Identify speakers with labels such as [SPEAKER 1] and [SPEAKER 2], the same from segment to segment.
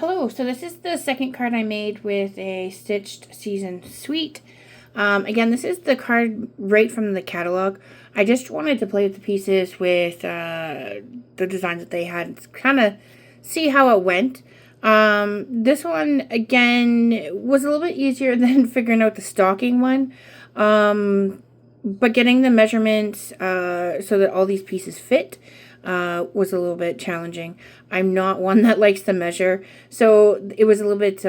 [SPEAKER 1] Hello, so this is the second card I made with a Stitched Season Suite. Again, this is the card right from the catalog. I just wanted to play with the pieces with the designs that they had, kind of see how it went. This one, again, was a little bit easier than figuring out the stocking one. But getting the measurements so that all these pieces fit was a little bit challenging. I'm not one that likes to measure, so it was a little bit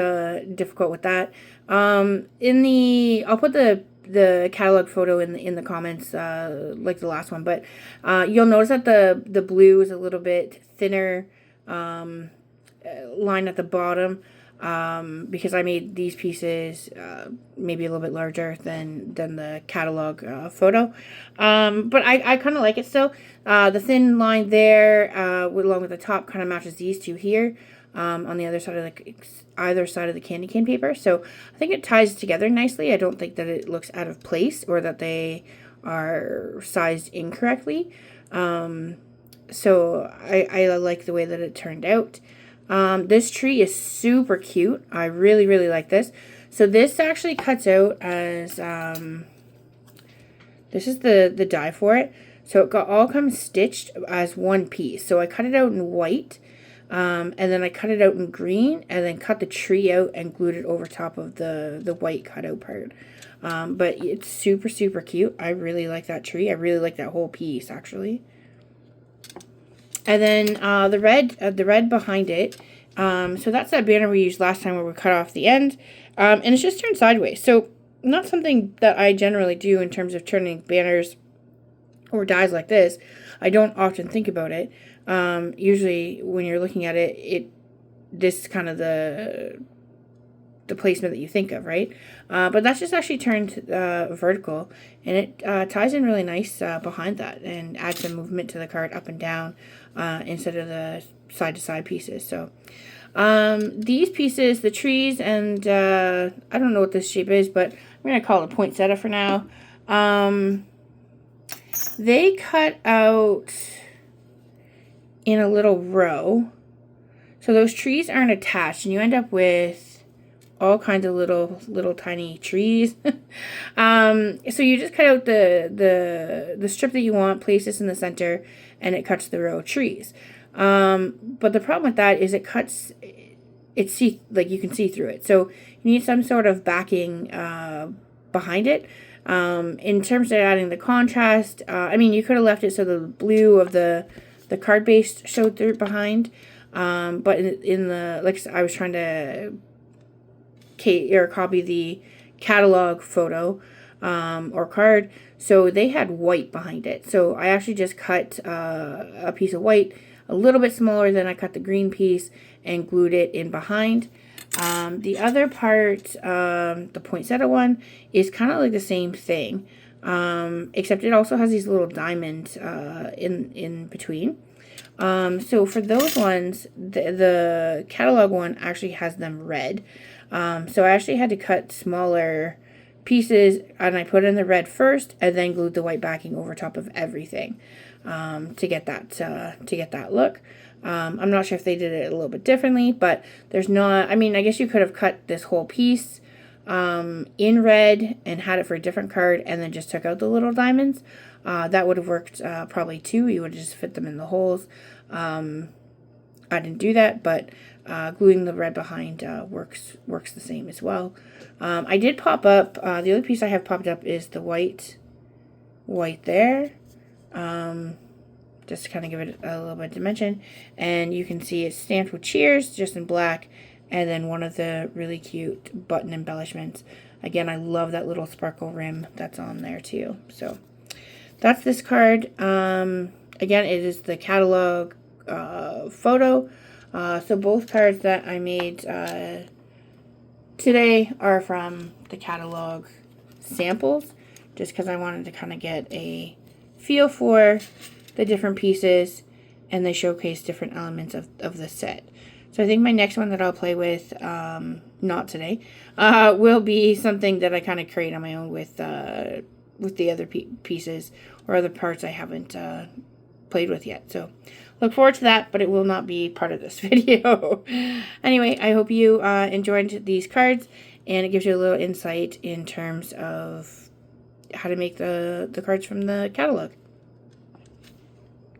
[SPEAKER 1] difficult with that. I'll put the catalog photo in the comments, like the last one, but you'll notice that the blue is a little bit thinner line at the bottom. Because I made these pieces maybe a little bit larger than the catalog photo. But I kind of like it still. The thin line there, along with the top, kind of matches these two here on the other side of the candy cane paper. So I think it ties together nicely. I don't think that it looks out of place or that they are sized incorrectly. So I like the way that it turned out. This tree is super cute. I really, really like this. So this actually cuts out as, this is the die for it. So it all comes stitched as one piece. So I cut it out in white, and then I cut it out in green, and then cut the tree out and glued it over top of the white cutout part. But it's super, super cute. I really like that tree. I really like that whole piece, actually. And then the red behind it. So that's that banner we used last time where we cut off the end. And it's just turned sideways. So not something that I generally do in terms of turning banners or dies like this. I don't often think about it. Usually when you're looking at it, this is kind of the placement that you think of, right? But that's just actually turned vertical, and it ties in really nice behind that and adds some movement to the card up and down instead of the side-to-side pieces. So these pieces, the trees, and I don't know what this shape is, but I'm going to call it a poinsettia for now. They cut out in a little row. So those trees aren't attached, and you end up with all kinds of little tiny trees. So you just cut out the strip that you want, place this in the center, and it cuts the row of trees. But the problem with that is like you can see through it. So you need some sort of backing behind it. In terms of adding the contrast, I mean, you could have left it so the blue of the card base showed through behind. But in the, like I was trying to copy the catalog photo or card, so they had white behind it. So I actually just cut a piece of white a little bit smaller than I cut the green piece and glued it in behind. The other part, the poinsettia one, is kind of like the same thing, except it also has these little diamonds in between. So for those ones, the catalog one actually has them red. So I actually had to cut smaller pieces, and I put in the red first, and then glued the white backing over top of everything to get that look. I'm not sure if they did it a little bit differently, but there's not. I mean, I guess you could have cut this whole piece in red and had it for a different card, and then just took out the little diamonds. That would have worked probably too. You would just fit them in the holes. I didn't do that, but gluing the red behind works the same as well. I did pop up, the other piece I have popped up is the white there, just to kind of give it a little bit of dimension, and you can see it's stamped with cheers, just in black, and then one of the really cute button embellishments. Again, I love that little sparkle rim that's on there too. So that's this card. Again, it is the catalog photo. So both cards that I made today are from the catalog samples, just because I wanted to kind of get a feel for the different pieces, and they showcase different elements of the set. So I think my next one that I'll play with, not today, will be something that I kind of create on my own with the other pieces or other parts I haven't played with yet. So look forward to that, but it will not be part of this video. Anyway, I hope you enjoyed these cards, and it gives you a little insight in terms of how to make the cards from the catalog.